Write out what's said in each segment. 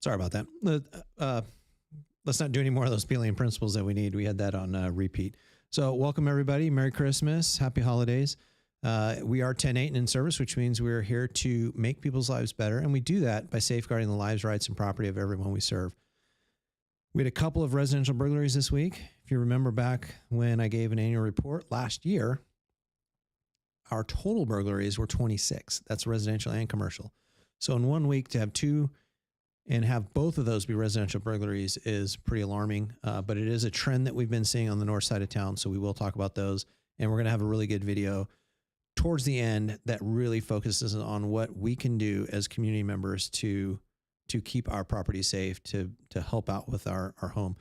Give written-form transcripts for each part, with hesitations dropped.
Sorry about that. Let's not do any more of those Peeling principles that we need. We had that on repeat. So welcome everybody. Merry Christmas. Happy holidays. We are 10-8 and in service, which means we're here to make people's lives better. And we do that by safeguarding the lives, rights, and property of everyone we serve. We had a couple of residential burglaries this week. If you remember back when I gave an annual report last year, our total burglaries were 26. That's residential and commercial. So in 1 week to have two and have both of those be residential burglaries is pretty alarming, but it is a trend that we've been seeing on the north side of town, so we will talk about those, and we're going to have a really good video towards the end that really focuses on what we can do as community members to keep our property safe, to help out with our home.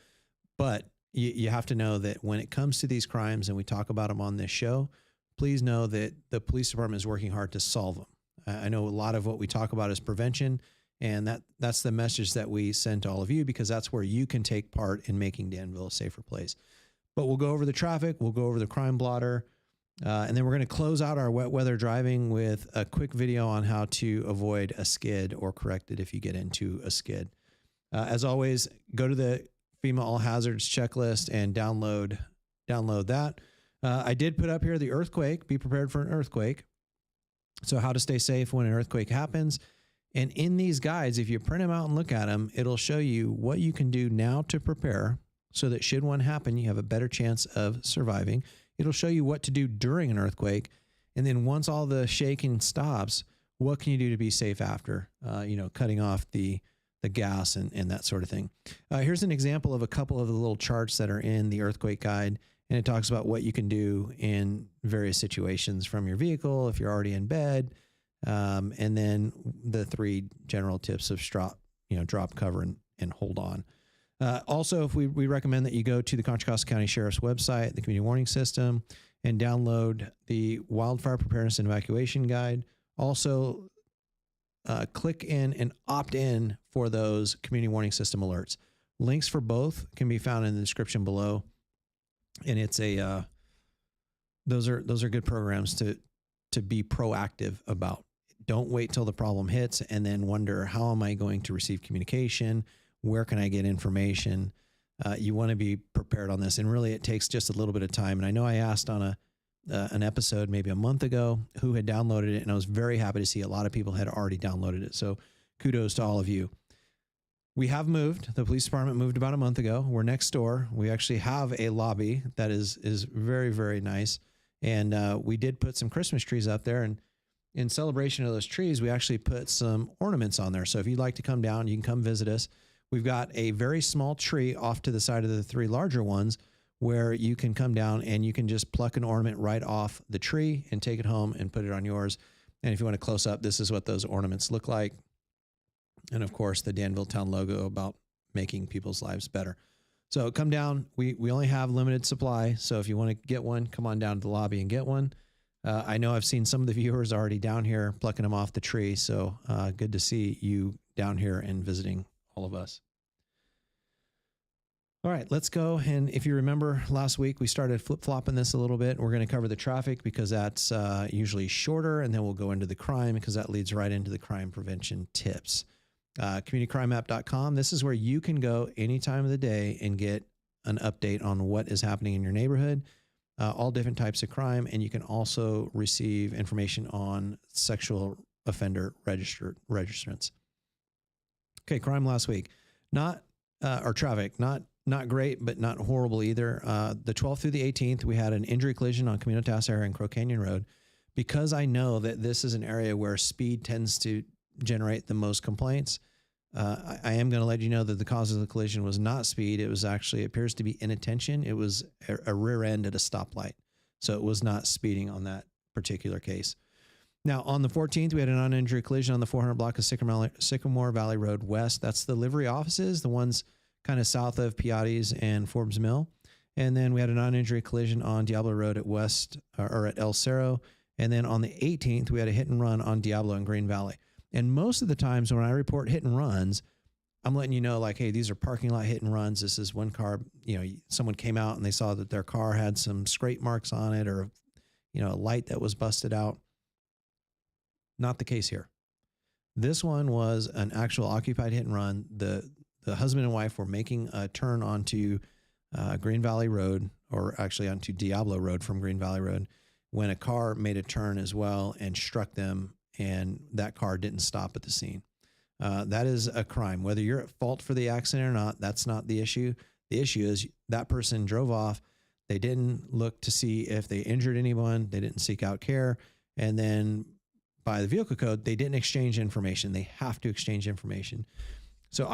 But you have to know that when it comes to these crimes, and we talk about them on this show, please know that the police department is working hard to solve them. I know a lot of what we talk about is prevention, and that's the message that we send to all of you, because that's where you can take part in making Danville a safer place. But we'll go over the traffic, we'll go over the crime blotter, and then we're going to close out our wet weather driving with a quick video on how to avoid a skid or correct it if you get into a skid. As always, go to the FEMA All Hazards checklist and download that. I did put up here the earthquake. Be prepared for an earthquake. So how to stay safe when an earthquake happens. And in these guides, if you print them out and look at them, it'll show you what you can do now to prepare so that should one happen, you have a better chance of surviving. It'll show you what to do during an earthquake. And then once all the shaking stops, what can you do to be safe after, cutting off the gas and that sort of thing. Here's an example of a couple of the little charts that are in the earthquake guide. And it talks about what you can do in various situations from your vehicle, if you're already in bed, and then the 3 general tips of drop, cover, and hold on. Also, if we recommend that you go to the Contra Costa County Sheriff's website, the Community Warning System, and download the Wildfire Preparedness and Evacuation Guide. Also, click in and opt in for those Community Warning System alerts. Links for both can be found in the description below. And it's those are good programs to be proactive about. Don't wait till the problem hits and then wonder, how am I going to receive communication? Where can I get information? You want to be prepared on this. And really, it takes just a little bit of time. And I know I asked on an episode maybe a month ago who had downloaded it, and I was very happy to see a lot of people had already downloaded it. So kudos to all of you. We have moved. The police department moved about a month ago. We're next door. We actually have a lobby that is very, very nice. And we did put some Christmas trees up there. And in celebration of those trees, we actually put some ornaments on there. So if you'd like to come down, you can come visit us. We've got a very small tree off to the side of the 3 larger ones where you can come down and you can just pluck an ornament right off the tree and take it home and put it on yours. And if you want to close up, this is what those ornaments look like. And of course, the Danville Town logo about making people's lives better. So come down. We only have limited supply. So if you want to get one, come on down to the lobby and get one. I know I've seen some of the viewers already down here plucking them off the tree. So good to see you down here and visiting all of us. All right, let's go. And if you remember last week, we started flip-flopping this a little bit. We're going to cover the traffic because that's usually shorter. And then we'll go into the crime because that leads right into the crime prevention tips. CommunityCrimeMap.com. This is where you can go any time of the day and get an update on what is happening in your neighborhood, all different types of crime. And you can also receive information on sexual offender registrants. Okay, crime last week. Traffic, not great, but not horrible either. The 12th through the 18th, we had an injury collision on Camino Tassera and Crow Canyon Road. Because I know that this is an area where speed tends to generate the most complaints, I am going to let you know that the cause of the collision was not speed. It was actually, appears to be inattention. It was a rear end at a stoplight. So it was not speeding on that particular case. Now, on the 14th, we had a non-injury collision on the 400 block of Sycamore Valley Road West. That's the livery offices, the ones kind of south of Piatti's and Forbes Mill. And then we had a non-injury collision on Diablo Road at at El Cerro. And then on the 18th, we had a hit and run on Diablo and Green Valley. And most of the times when I report hit and runs, I'm letting you know, like, hey, these are parking lot hit and runs. This is one car, someone came out and they saw that their car had some scrape marks on it, or, a light that was busted out. Not the case here. This one was an actual occupied hit and run. The husband and wife were making a turn onto Green Valley Road, or actually onto Diablo Road from Green Valley Road, when a car made a turn as well and struck them, and that car didn't stop at the scene. That is a crime. Whether you're at fault for the accident or not, that's not the issue. The issue is that person drove off. They didn't look to see if they injured anyone. They didn't seek out care. And then by the vehicle code, they didn't exchange information. They have to exchange information. So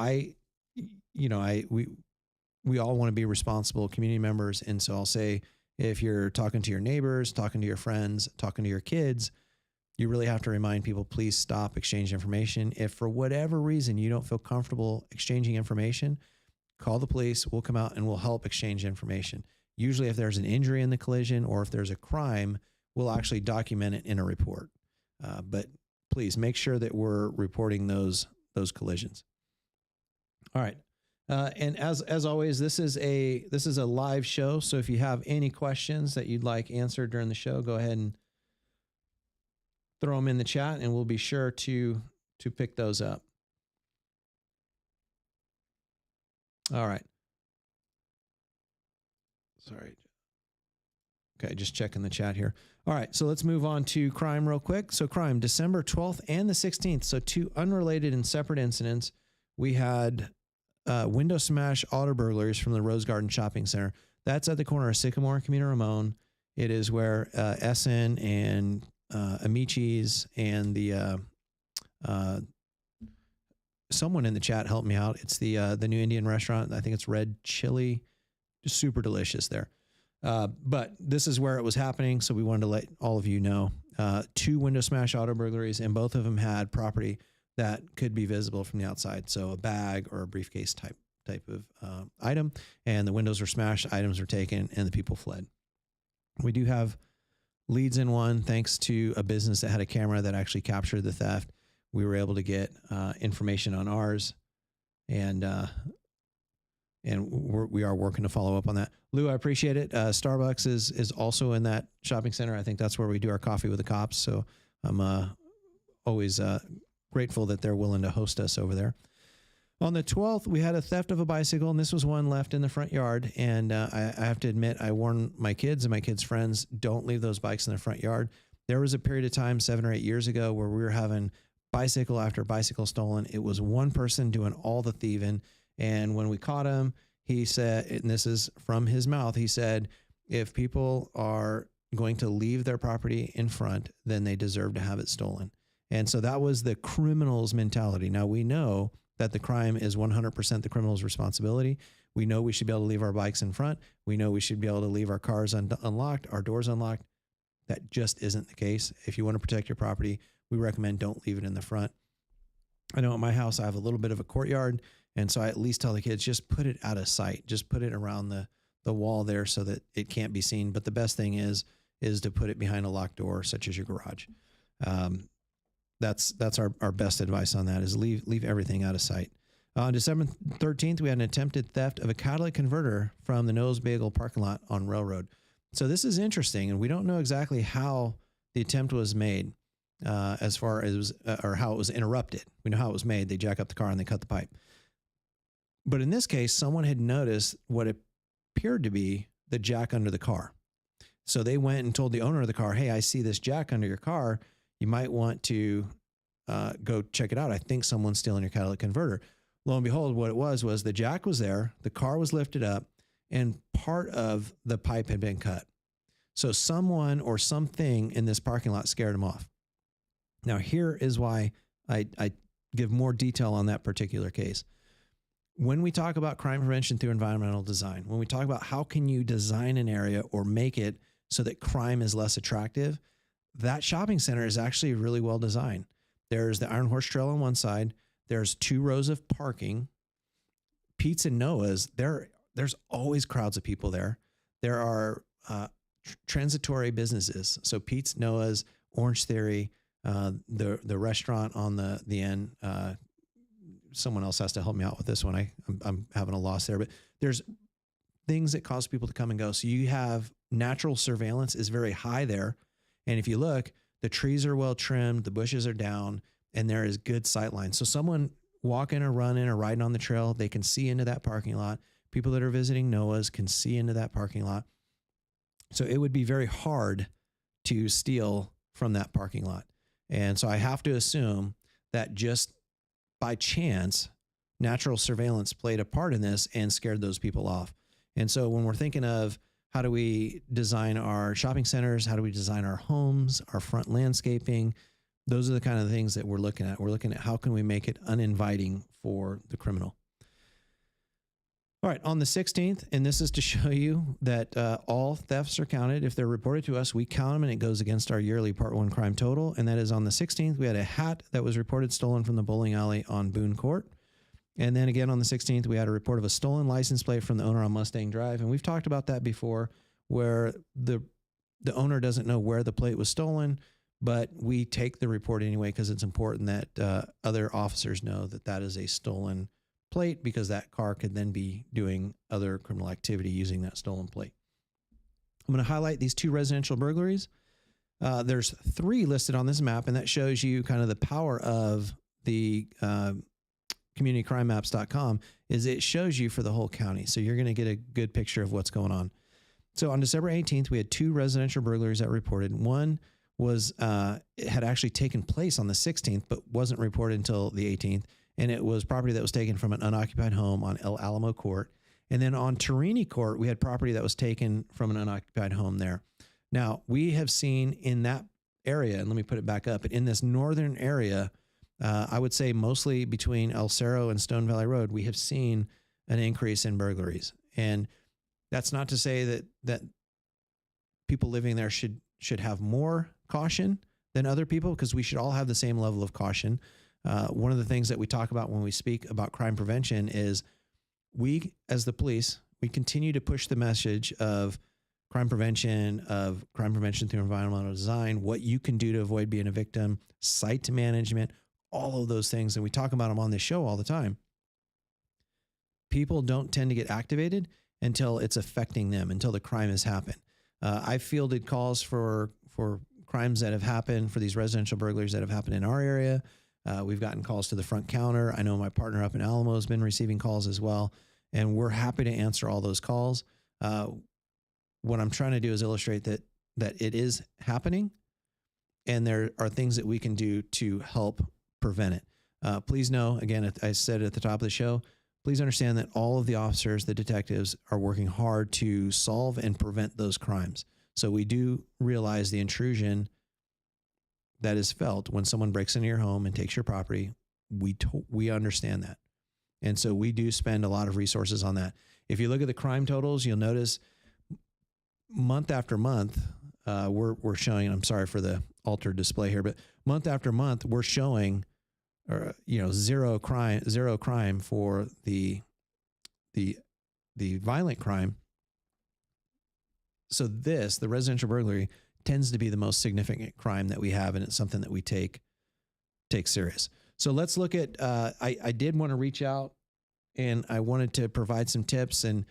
we all want to be responsible community members. And so I'll say, if you're talking to your neighbors, talking to your friends, talking to your kids, you really have to remind people, please stop, exchange information. If for whatever reason you don't feel comfortable exchanging information, call the police. We'll come out and we'll help exchange information. Usually if there's an injury in the collision or if there's a crime, we'll actually document it in a report. But please make sure that we're reporting those collisions. All right. And as always, this is a live show. So if you have any questions that you'd like answered during the show, go ahead and throw them in the chat and we'll be sure to pick those up. All right. Sorry. Okay, just checking the chat here. All right, so let's move on to crime real quick. So crime, December 12th and the 16th. So two unrelated and separate incidents. We had window smash auto burglaries from the Rose Garden Shopping Center. That's at the corner of Sycamore and Camino Ramon. It is where SN and Amici's and the someone in the chat helped me out. It's the new Indian restaurant. I think it's Red Chili. Just super delicious there. But this is where it was happening, so we wanted to let all of you know. Two window smash auto burglaries, and both of them had property that could be visible from the outside. So a bag or a briefcase type of item, and the windows were smashed, items were taken, and the people fled. We do have leads in one, thanks to a business that had a camera that actually captured the theft. We were able to get information on ours, and we are working to follow up on that. Lou, I appreciate it. Starbucks is also in that shopping center. I think that's where we do our coffee with the cops. So I'm always grateful that they're willing to host us over there. On the 12th, we had a theft of a bicycle, and this was one left in the front yard. And I have to admit, I warned my kids and my kids' friends, don't leave those bikes in the front yard. There was a period of time 7 or 8 years ago where we were having bicycle after bicycle stolen. It was one person doing all the thieving. And when we caught him, he said, and this is from his mouth, he said, if people are going to leave their property in front, then they deserve to have it stolen. And so that was the criminal's mentality. Now we know that the crime is 100% the criminal's responsibility. We know we should be able to leave our bikes in front. We know we should be able to leave our cars unlocked, our doors unlocked. That just isn't the case. If you want to protect your property, we recommend don't leave it in the front. I know at my house, I have a little bit of a courtyard. And so I at least tell the kids, just put it out of sight. Just put it around the wall there so that it can't be seen. But the best thing is to put it behind a locked door, such as your garage. That's our best advice on that, is leave everything out of sight. On December 13th, we had an attempted theft of a catalytic converter from the Nose Bagel parking lot on Railroad. So this is interesting, and we don't know exactly how the attempt was made, as far as or how it was interrupted. We know how it was made. They jack up the car and they cut the pipe. But in this case, someone had noticed what appeared to be the jack under the car. So they went and told the owner of the car, hey, I see this jack under your car. You might want to go check it out. I think someone's stealing your catalytic converter. Lo and behold, what it was the jack was there, the car was lifted up, and part of the pipe had been cut. So someone or something in this parking lot scared him off. Now, here is why I give more detail on that particular case. When we talk about crime prevention through environmental design, when we talk about how can you design an area or make it so that crime is less attractive, that shopping center is actually really well designed. There's the Iron Horse Trail on one side. There's 2 rows of parking. Pete's and Noah's, there's always crowds of people there. There are transitory businesses. So Pete's, Noah's, Orange Theory, the restaurant on the end. Someone else has to help me out with this one. I'm having a loss there, but there's things that cause people to come and go. So you have natural surveillance is very high there. And if you look, the trees are well trimmed, the bushes are down. and there is good sight line. So someone walking or running or riding on the trail, they can see into that parking lot. People that are visiting NOAAs can see into that parking lot. So it would be very hard to steal from that parking lot. And so I have to assume that just by chance, natural surveillance played a part in this and scared those people off. And so when we're thinking of how do we design our shopping centers, how do we design our homes, our front landscaping, those are the kind of things that we're looking at. We're looking at how can we make it uninviting for the criminal. All right, on the 16th, and this is to show you that all thefts are counted. If they're reported to us, we count them, and it goes against our yearly Part 1 crime total, and that is on the 16th. We had a hat that was reported stolen from the bowling alley on Boone Court. And then again on the 16th, we had a report of a stolen license plate from the owner on Mustang Drive, and we've talked about that before, where the owner doesn't know where the plate was stolen, but we take the report anyway because it's important that other officers know that that is a stolen plate, because that car could then be doing other criminal activity using that stolen plate. I'm going to highlight these 2 residential burglaries. There's 3 listed on this map, and that shows you kind of the power of the communitycrimemaps.com is it shows you for the whole county. So you're going to get a good picture of what's going on. So on December 18th, we had 2 residential burglaries that reported. One was, it had actually taken place on the 16th, but wasn't reported until the 18th. And it was property that was taken from an unoccupied home on El Alamo Court. And then on Torini Court, we had property that was taken from an unoccupied home there. Now, we have seen in that area, and let me put it back up, but in this northern area, I would say mostly between El Cerro and Stone Valley Road, we have seen an increase in burglaries. And that's not to say that people living there should have more caution than other people, because we should all have the same level of caution. One of the things that we talk about when we speak about crime prevention is we, as the police, we continue to push the message of crime prevention through environmental design, what you can do to avoid being a victim, site management, all of those things. And we talk about them on this show all the time. People don't tend to get activated until it's affecting them, until the crime has happened. I've fielded calls for crimes that have happened, for these residential burglaries that have happened in our area. We've gotten calls to the front counter. I know my partner up in Alamo has been receiving calls as well, and we're happy to answer all those calls. What I'm trying to do is illustrate that it is happening, and there are things that we can do to help prevent it. Please know, again, I said at the top of the show, please understand that all of the officers, the detectives, are working hard to solve and prevent those crimes. So we do realize the intrusion that is felt when someone breaks into your home and takes your property. We understand that. And so we do spend a lot of resources on that. If you look at the crime totals, you'll notice month after month, we're showing, and I'm sorry for the altered display here, but month after month, we're showing, zero crime for the violent crime. So the residential burglary tends to be the most significant crime that we have, and it's something that we take serious. So let's look at, I did want to reach out, and I wanted to provide some tips and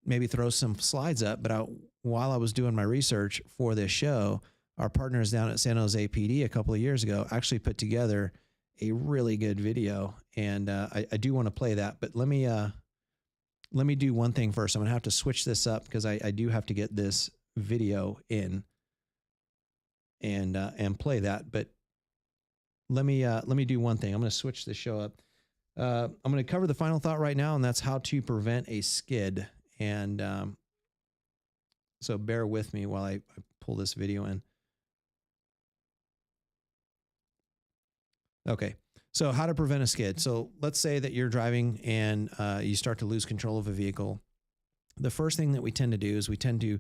maybe throw some slides up, but while I was doing my research for this show, our partners down at San Jose PD a couple of years ago actually put together a really good video, and I do want to play that, but let me do one thing first. I'm going to have to switch this up because I do have to get this video in and play that. But let me do one thing. I'm going to switch the show up. I'm going to cover the final thought right now, and that's how to prevent a skid. And so bear with me while I pull this video in. Okay, so how to prevent a skid. So let's say that you're driving and you start to lose control of a vehicle. The first thing that we tend to do is we tend to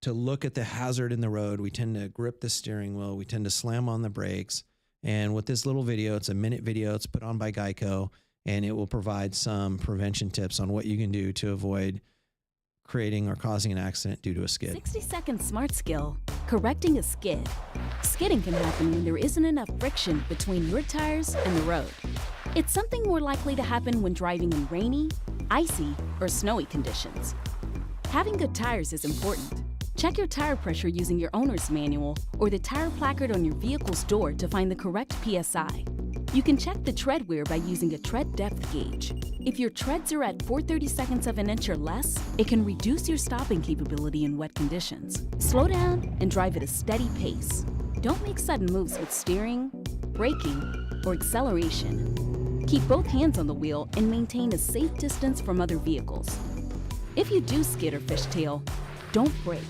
look at the hazard in the road. We tend to grip the steering wheel. We tend to slam on the brakes. And with this little video, it's a minute video. It's put on by Geico, and it will provide some prevention tips on what you can do to avoid creating or causing an accident due to a skid. 60-second smart skill, correcting a skid. Skidding can happen when there isn't enough friction between your tires and the road. It's something more likely to happen when driving in rainy, icy, or snowy conditions. Having good tires is important. Check your tire pressure using your owner's manual or the tire placard on your vehicle's door to find the correct PSI. You can check the tread wear by using a tread depth gauge. If your treads are at 4/32 of an inch or less, it can reduce your stopping capability in wet conditions. Slow down and drive at a steady pace. Don't make sudden moves with steering, braking, or acceleration. Keep both hands on the wheel and maintain a safe distance from other vehicles. If you do skid or fishtail, don't brake.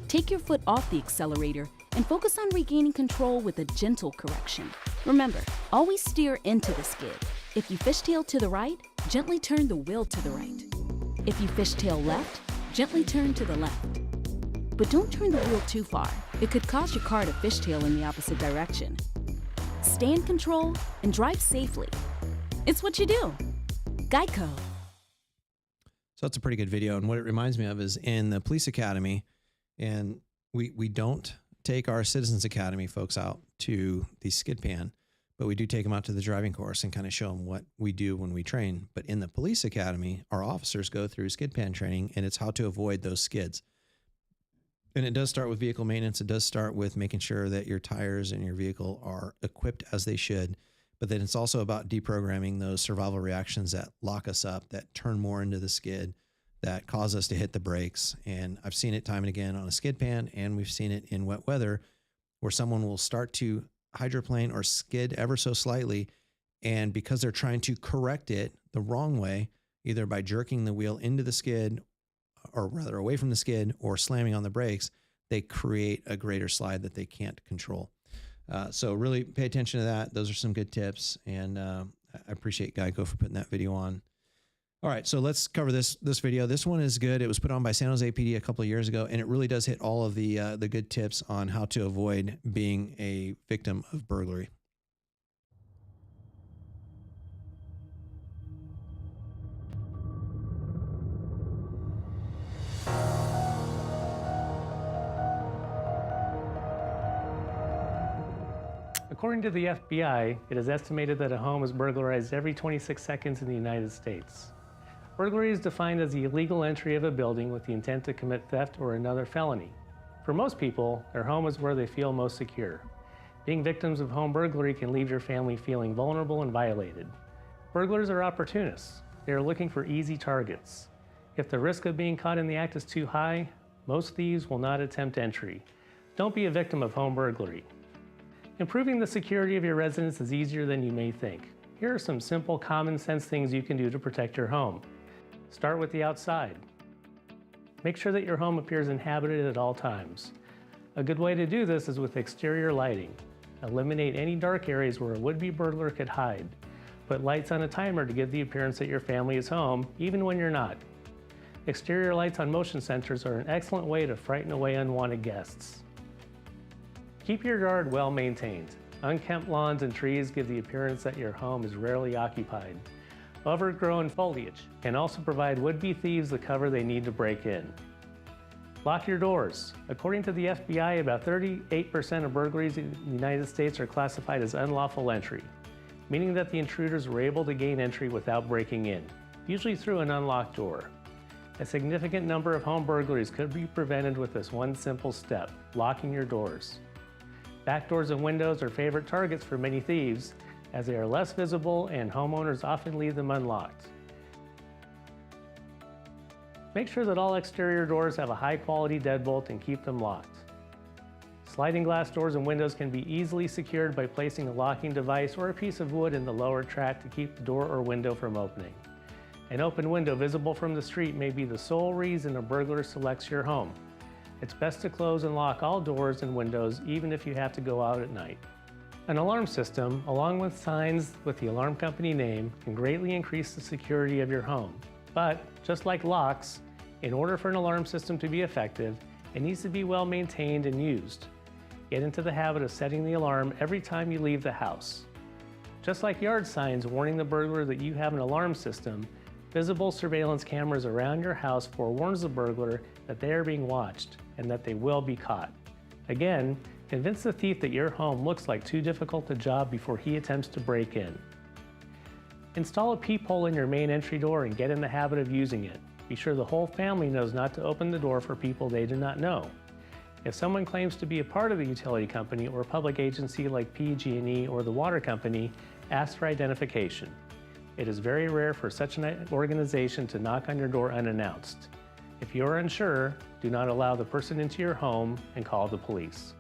Take your foot off the accelerator and focus on regaining control with a gentle correction. Remember, always steer into the skid. If you fishtail to the right, gently turn the wheel to the right. If you fishtail left, gently turn to the left. But don't turn the wheel too far. It could cause your car to fishtail in the opposite direction. Stay in control and drive safely. It's what you do. Geico. So that's a pretty good video. And what it reminds me of is in the police academy, and we don't take our Citizens Academy folks out to the skid pan, but we do take them out to the driving course and kind of show them what we do when we train. But in the police academy, our officers go through skid pan training, and it's how to avoid those skids. And it does start with vehicle maintenance. It does start with making sure that your tires and your vehicle are equipped as they should. But then it's also about deprogramming those survival reactions that lock us up, that turn more into the skid, that cause us to hit the brakes. And I've seen it time and again on a skid pan, and we've seen it in wet weather where someone will start to hydroplane or skid ever so slightly. And because they're trying to correct it the wrong way, either by jerking the wheel into the skid, or rather away from the skid, or slamming on the brakes, they create a greater slide that they can't control. So really pay attention to that. Those are some good tips. And I appreciate Geico for putting that video on. All right, so let's cover this video. This one is good. It was put on by San Jose PD a couple of years ago, and it really does hit all of the good tips on how to avoid being a victim of burglary. According to the FBI, it is estimated that a home is burglarized every 26 seconds in the United States. Burglary is defined as the illegal entry of a building with the intent to commit theft or another felony. For most people, their home is where they feel most secure. Being victims of home burglary can leave your family feeling vulnerable and violated. Burglars are opportunists. They are looking for easy targets. If the risk of being caught in the act is too high, most thieves will not attempt entry. Don't be a victim of home burglary. Improving the security of your residence is easier than you may think. Here are some simple, common sense things you can do to protect your home. Start with the outside. Make sure that your home appears inhabited at all times. A good way to do this is with exterior lighting. Eliminate any dark areas where a would-be burglar could hide. Put lights on a timer to give the appearance that your family is home, even when you're not. Exterior lights on motion sensors are an excellent way to frighten away unwanted guests. Keep your yard well maintained. Unkempt lawns and trees give the appearance that your home is rarely occupied. Overgrown foliage can also provide would-be thieves the cover they need to break in. Lock your doors. According to the FBI, about 38% of burglaries in the United States are classified as unlawful entry, meaning that the intruders were able to gain entry without breaking in, usually through an unlocked door. A significant number of home burglaries could be prevented with this one simple step: locking your doors. Back doors and windows are favorite targets for many thieves, as they are less visible and homeowners often leave them unlocked. Make sure that all exterior doors have a high-quality deadbolt and keep them locked. Sliding glass doors and windows can be easily secured by placing a locking device or a piece of wood in the lower track to keep the door or window from opening. An open window visible from the street may be the sole reason a burglar selects your home. It's best to close and lock all doors and windows, even if you have to go out at night. An alarm system, along with signs with the alarm company name, can greatly increase the security of your home. But, just like locks, in order for an alarm system to be effective, it needs to be well maintained and used. Get into the habit of setting the alarm every time you leave the house. Just like yard signs warning the burglar that you have an alarm system, visible surveillance cameras around your house forewarns the burglar that they are being watched and that they will be caught. Again, convince the thief that your home looks like too difficult a job before he attempts to break in. Install a peephole in your main entry door and get in the habit of using it. Be sure the whole family knows not to open the door for people they do not know. If someone claims to be a part of the utility company or public agency like PG&E or the water company, ask for identification. It is very rare for such an organization to knock on your door unannounced. If you are unsure, do not allow the person into your home and call the police.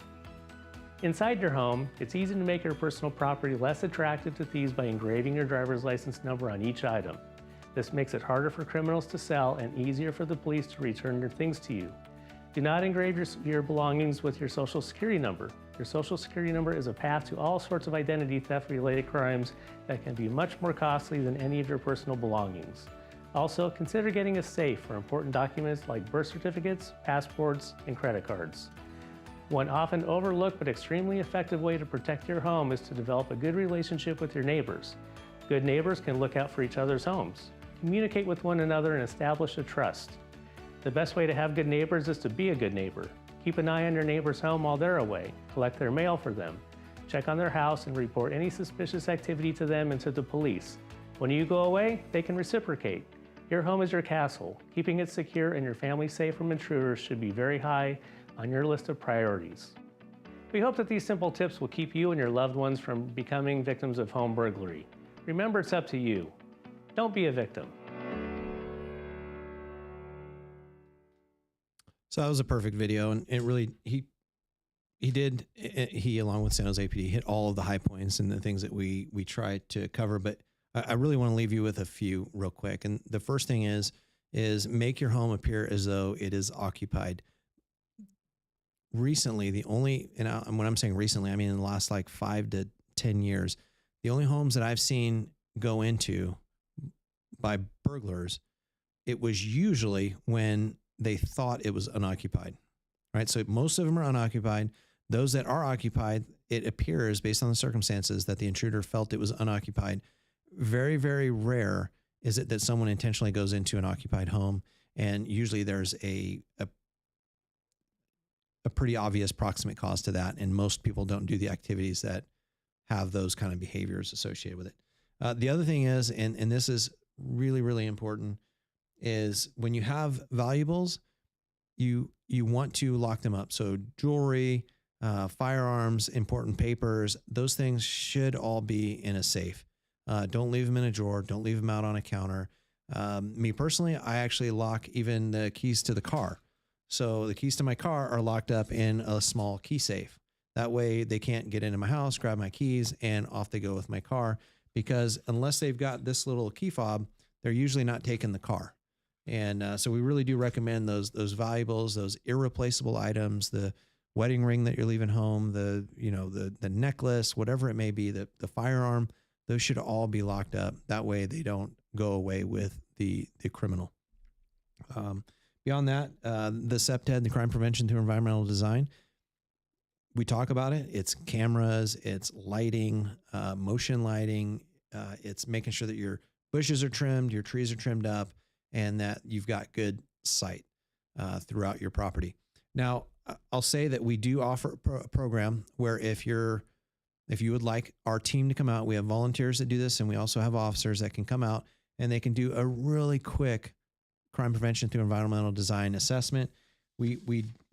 Inside your home, it's easy to make your personal property less attractive to thieves by engraving your driver's license number on each item. This makes it harder for criminals to sell and easier for the police to return your things to you. Do not engrave your belongings with your social security number. Your social security number is a path to all sorts of identity theft-related crimes that can be much more costly than any of your personal belongings. Also, consider getting a safe for important documents like birth certificates, passports, and credit cards. One often overlooked but extremely effective way to protect your home is to develop a good relationship with your neighbors. Good neighbors can look out for each other's homes, communicate with one another, and establish a trust. The best way to have good neighbors is to be a good neighbor. Keep an eye on your neighbor's home while they're away. Collect their mail for them. Check on their house and report any suspicious activity to them and to the police. When you go away, they can reciprocate. Your home is your castle. Keeping it secure and your family safe from intruders should be very high on your list of priorities. We hope that these simple tips will keep you and your loved ones from becoming victims of home burglary. Remember, it's up to you. Don't be a victim. So that was a perfect video, and it really, he along with San Jose PD hit all of the high points and the things that we tried to cover, but I really want to leave you with a few real quick. And the first thing is make your home appear as though it is occupied. Recently, and when I'm saying recently, I mean in the last like 5 to 10 years, the only homes that I've seen go into by burglars, it was usually when they thought it was unoccupied, right? So most of them are unoccupied. Those that are occupied, it appears based on the circumstances that the intruder felt it was unoccupied. Very, very rare is it that someone intentionally goes into an occupied home, and usually there's a pretty obvious proximate cause to that, and most people don't do the activities that have those kind of behaviors associated with it. The other thing is, and this is really, really important, is when you have valuables, you want to lock them up. So jewelry, firearms, important papers, those things should all be in a safe. Don't leave them in a drawer. Don't leave them out on a counter. Me personally, I actually lock even the keys to the car. So the keys to my car are locked up in a small key safe. That way they can't get into my house, grab my keys, and off they go with my car. Because unless they've got this little key fob, they're usually not taking the car. And so we really do recommend those valuables, those irreplaceable items, the wedding ring that you're leaving home, the necklace, whatever it may be, the firearm. Those should all be locked up. That way they don't go away with the criminal. Beyond that, the CPTED, the crime prevention through environmental design, we talk about it. It's cameras, it's lighting, motion lighting. It's making sure that your bushes are trimmed, your trees are trimmed up, and that you've got good sight throughout your property. Now, I'll say that we do offer a program where if you would like our team to come out, we have volunteers that do this, and we also have officers that can come out and they can do a really quick crime prevention through environmental design assessment. We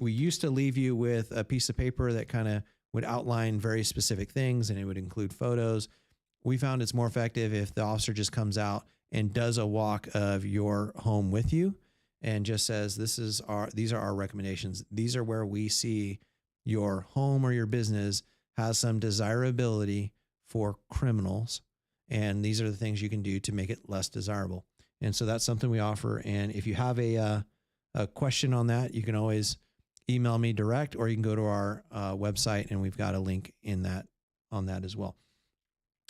used to leave you with a piece of paper that kind of would outline very specific things, and it would include photos. We found it's more effective if the officer just comes out and does a walk of your home with you and just says, these are our recommendations. These are where we see your home or your business has some desirability for criminals, and these are the things you can do to make it less desirable. And so that's something we offer. And if you have a question on that, you can always email me direct, or you can go to our website, and we've got a link on that as well.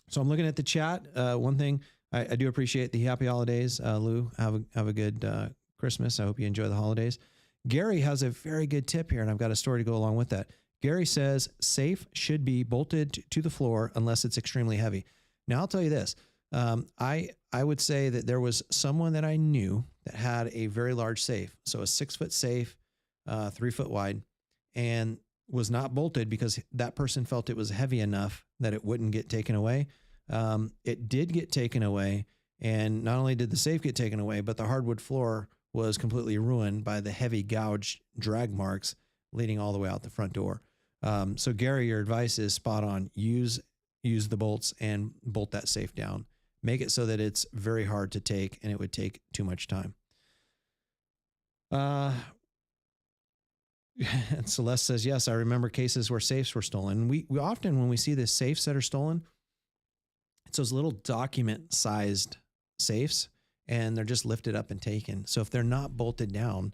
So I'm looking at the chat. One thing, I do appreciate the happy holidays. Lou, have a good Christmas. I hope you enjoy the holidays. Gary has a very good tip here, and I've got a story to go along with that. Gary says safe should be bolted to the floor unless it's extremely heavy. Now I'll tell you this. I would say that there was someone that I knew that had a very large safe. So a 6-foot safe, 3 foot wide, and was not bolted because that person felt it was heavy enough that it wouldn't get taken away. It did get taken away. And not only did the safe get taken away, but the hardwood floor was completely ruined by the heavy gouged drag marks leading all the way out the front door. So Gary, your advice is spot on. Use use the bolts and bolt that safe down. Make it so that it's very hard to take and it would take too much time. And Celeste says, yes, I remember cases where safes were stolen. We often, when we see the safes that are stolen, it's those little document sized safes and they're just lifted up and taken. So if they're not bolted down,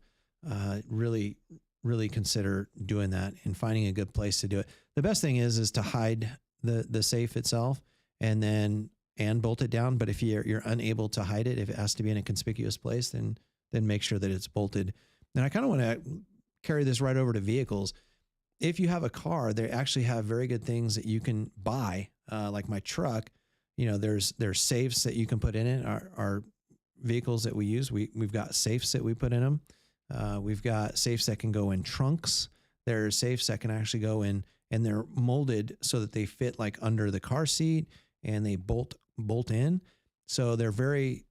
really consider doing that and finding a good place to do it. The best thing is to hide the safe itself and bolt it down. But if you're unable to hide it, if it has to be in a conspicuous place, then make sure that it's bolted. And I kind of want to carry this right over to vehicles. If you have a car, they actually have very good things that you can buy. Like my truck, there's safes that you can put in it. Our vehicles that we use, we've got safes that we put in them. We've got safes that can go in trunks. There are safes that can actually go in, and they're molded so that they fit like under the car seat and they bolt in. So they're very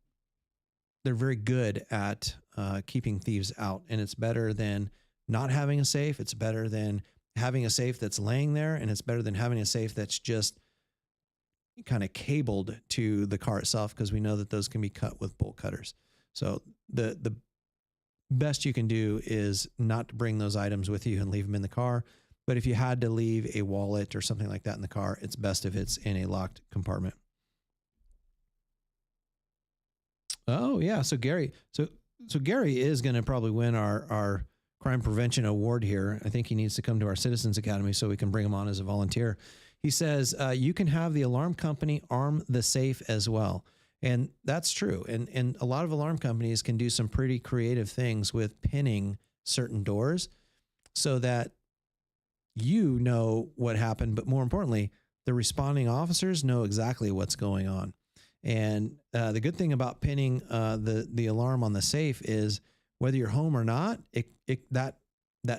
good at keeping thieves out, and it's better than not having a safe. It's better than having a safe that's laying there, and it's better than having a safe that's just kind of cabled to the car itself, because we know that those can be cut with bolt cutters. So the best you can do is not to bring those items with you and leave them in the car. But if you had to leave a wallet or something like that in the car, it's best if it's in a locked compartment. Oh yeah. So Gary, so Gary is going to probably win our crime prevention award here. I think he needs to come to our Citizens Academy so we can bring him on as a volunteer. He says, you can have the alarm company arm the safe as well. And that's true. And a lot of alarm companies can do some pretty creative things with pinning certain doors so that you know what happened, but more importantly, the responding officers know exactly what's going on. And the good thing about pinning the alarm on the safe is whether you're home or not, that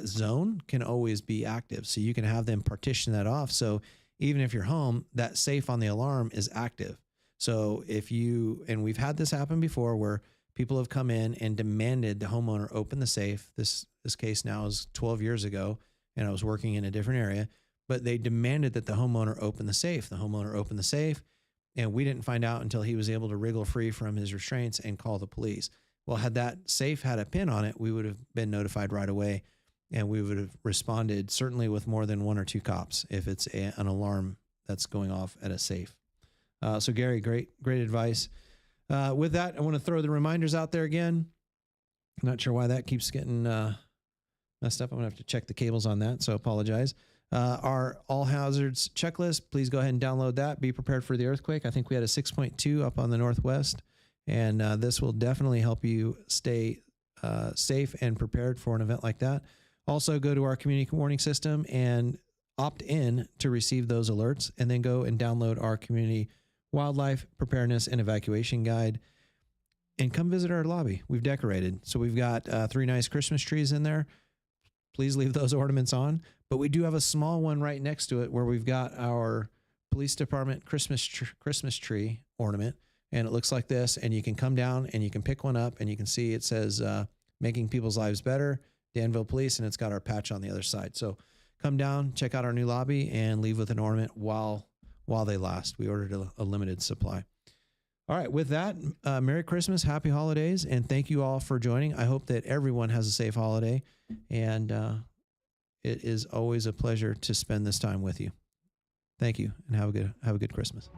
zone can always be active. So you can have them partition that off. So even if you're home, that safe on the alarm is active. So and we've had this happen before where people have come in and demanded the homeowner open the safe. This case now is 12 years ago, and I was working in a different area, but they demanded that the homeowner open the safe. The homeowner opened the safe, and we didn't find out until he was able to wriggle free from his restraints and call the police. Well, had that safe had a pin on it, we would have been notified right away, and we would have responded certainly with more than 1 or 2 cops if it's an alarm that's going off at a safe. So Gary, great advice. With that, I want to throw the reminders out there again. I'm not sure why that keeps getting messed up. I'm gonna have to check the cables on that, so apologize. Our all hazards checklist, please go ahead and download that. Be prepared for the earthquake. I think we had a 6.2 up on the northwest, and this will definitely help you stay safe and prepared for an event like that. Also, go to our community warning system and opt in to receive those alerts, and then go and download our community wildlife preparedness and evacuation guide, and come visit our lobby. We've decorated. So we've got 3 nice Christmas trees in there. Please leave those ornaments on, but we do have a small one right next to it where we've got our police department Christmas tree ornament, and it looks like this, and you can come down and you can pick one up, and you can see it says making people's lives better, Danville Police, and it's got our patch on the other side. So come down, check out our new lobby, and leave with an ornament while they last. We ordered a limited supply. All right, with that, Merry Christmas, Happy Holidays, and thank you all for joining. I hope that everyone has a safe holiday, and it is always a pleasure to spend this time with you. Thank you, and have a good Christmas.